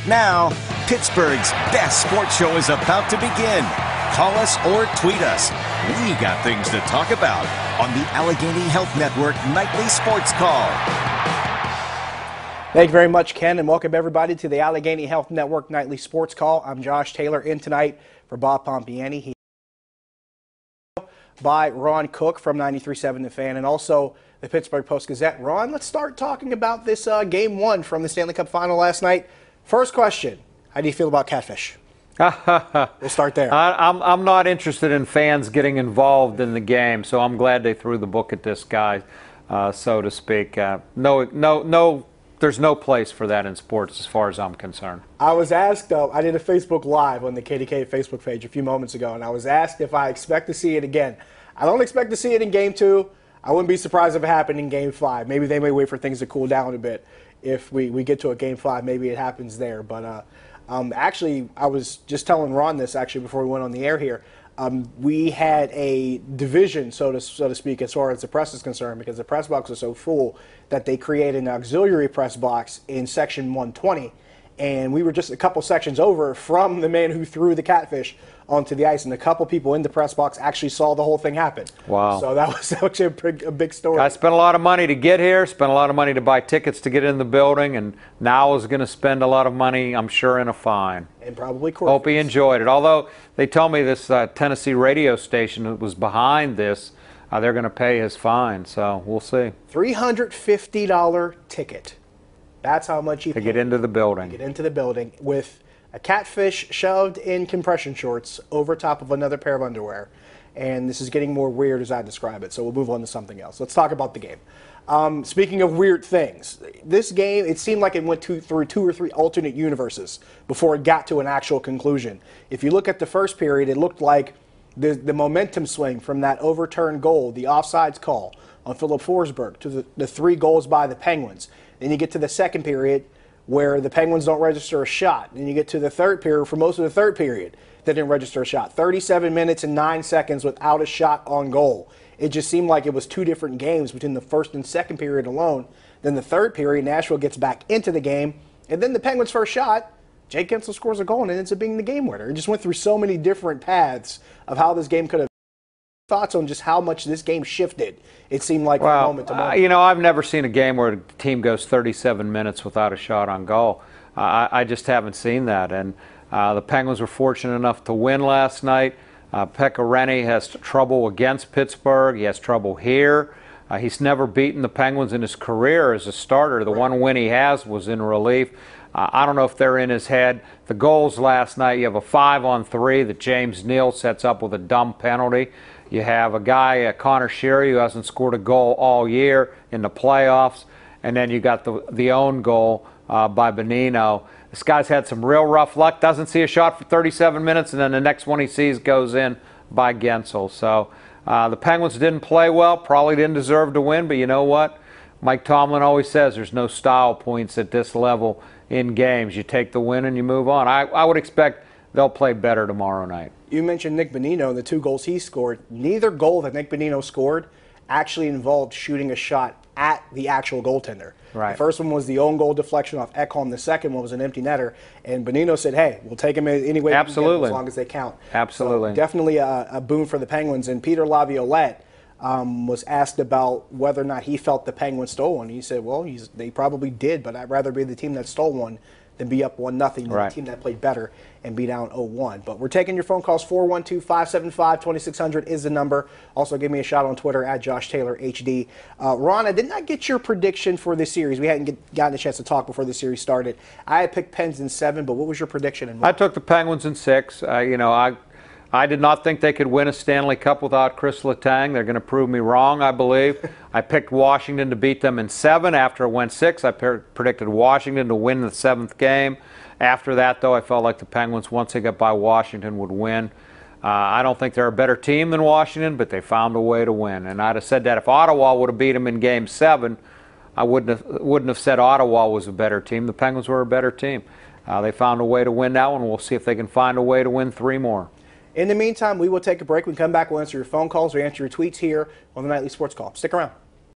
Now, Pittsburgh's best sports show is about to begin. Call us or tweet us. We got things to talk about on the Allegheny Health Network Nightly Sports Call. Thank you very much, Ken, and welcome everybody to the Allegheny Health Network Nightly Sports Call. I'm Josh Taylor, in tonight for Bob Pompiani. He by Ron Cook from 93.7 The Fan and also the Pittsburgh Post-Gazette. Ron, let's start talking about this Game 1 from the Stanley Cup Final last night. First question, how do you feel about catfish? We'll start there. I'm not interested in fans getting involved in the game, so I'm glad they threw the book at this guy, so to speak. There's no place for that in sports as far as I'm concerned. I was asked, I did a Facebook Live on the KDKA Facebook page a few moments ago, and I was asked if I expect to see it again. I don't expect to see it in Game 2. I wouldn't be surprised if it happened in Game 5. Maybe they may wait for things to cool down a bit. If we get to a Game 5, maybe it happens there. But actually, I was just telling Ron this actually before we went on the air here. We had a division, so to speak, as far as the press is concerned, because the press box was so full that they created an auxiliary press box in section 120, and we were just a couple sections over from the man who threw the catfish onto the ice, and a couple people in the press box actually saw the whole thing happen. Wow. So that was actually a big story. I spent a lot of money to get here, spent a lot of money to buy tickets to get in the building, and now is going to spend a lot of money, I'm sure, in a fine. And probably court Hope fees. he enjoyed it. Although they told me this Tennessee radio station that was behind this, they're going to pay his fine, so we'll see. $350 ticket. That's how much you pay to get into the building. To get into the building with a catfish shoved in compression shorts over top of another pair of underwear. And this is getting more weird as I describe it, so we'll move on to something else. Let's talk about the game. Speaking of weird things, this game, it seemed like it went through 2 or 3 alternate universes before it got to an actual conclusion. If you look at the first period, it looked like the momentum swing from that overturned goal, the offsides call on Philip Forsberg, to the 3 goals by the Penguins. Then you get to the second period where the Penguins don't register a shot. Then you get to the third period. For most of the third period, they didn't register a shot. 37 minutes and 9 seconds without a shot on goal. It just seemed like it was 2 different games between the first and second period alone. Then the third period, Nashville gets back into the game. And then the Penguins' first shot, Jake Guentzel scores a goal and it ends up being the game winner. It just went through so many different paths of how this game could have. Thoughts on just how much this game shifted? It seemed like from moment to moment. You know, I've never seen a game where a team goes 37 minutes without a shot on goal. I just haven't seen that. And the Penguins were fortunate enough to win last night. Pekka Rinne has trouble against Pittsburgh. He has trouble here. He's never beaten the Penguins in his career as a starter. The one win he has was in relief. I don't know if they're in his head. The goals last night, you have a 5-on-3 that James Neal sets up with a dumb penalty. You have a guy, Connor Sheary, who hasn't scored a goal all year in the playoffs. And then you got the own goal by Bonino. This guy's had some real rough luck. Doesn't see a shot for 37 minutes, and then the next one he sees goes in by Guentzel. So the Penguins didn't play well, probably didn't deserve to win, but you know what? Mike Tomlin always says there's no style points at this level in games. You take the win and you move on. I would expect they'll play better tomorrow night. You mentioned Nick Bonino and the 2 goals he scored. Neither goal that Nick Bonino scored actually involved shooting a shot at the actual goaltender. Right. The first one was the own goal deflection off Ekholm. The second one was an empty netter. And Bonino said, hey, we'll take him any way we can get him as long as they count. Absolutely. So definitely a boon for the Penguins. And Peter Laviolette was asked about whether or not he felt the Penguins stole one. He said, well, they probably did, but I'd rather be the team that stole one than be up 1-0 than the team that played better and be down 0-1. But we're taking your phone calls. 412-575-2600 is the number. Also, give me a shout on Twitter at Josh Taylor HD. Ron, I did not get your prediction for this series. We hadn't gotten a chance to talk before the series started. I had picked Pens in 7, but what was your prediction? I took the Penguins in 6. I did not think they could win a Stanley Cup without Chris Letang. They're going to prove me wrong, I believe. I picked Washington to beat them in 7. After it went 6, I predicted Washington to win the 7th game. After that, though, I felt like the Penguins, once they got by Washington, would win. I don't think they're a better team than Washington, but they found a way to win. And I'd have said that if Ottawa would have beat them in Game 7, I wouldn't have said Ottawa was a better team. The Penguins were a better team. They found a way to win that one. We'll see if they can find a way to win 3 more. In the meantime, we will take a break. When we come back, we'll answer your phone calls or answer your tweets here on the Nightly Sports Call. Stick around.